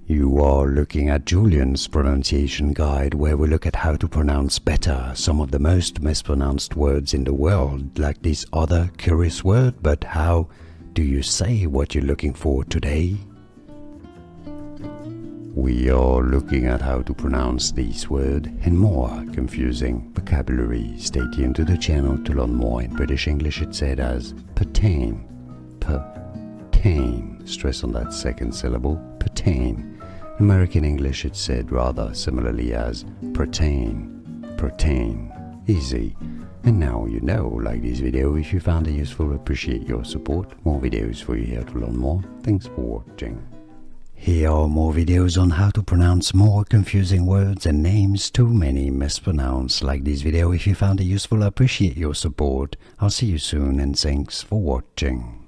You are looking at Julian's pronunciation guide, where we look at how to pronounce better some of the most mispronounced words in the world, like this other curious word. But how do you say what you're looking for today? We are looking at how to pronounce this word and more confusing vocabulary. Stay tuned to the channel to learn more. In British English it's said as pertain, pertain, stress on that second syllable, pertain. In American English it's said rather similarly as pertain, pertain. Easy. And now you know. Like this video if you found it useful. Appreciate your support. More videos for you here to learn more. Thanks for watching. Here are more videos on how to pronounce more confusing words and names too many mispronounced. Like this video if you found it useful. I appreciate your support. I'll see you soon and thanks for watching.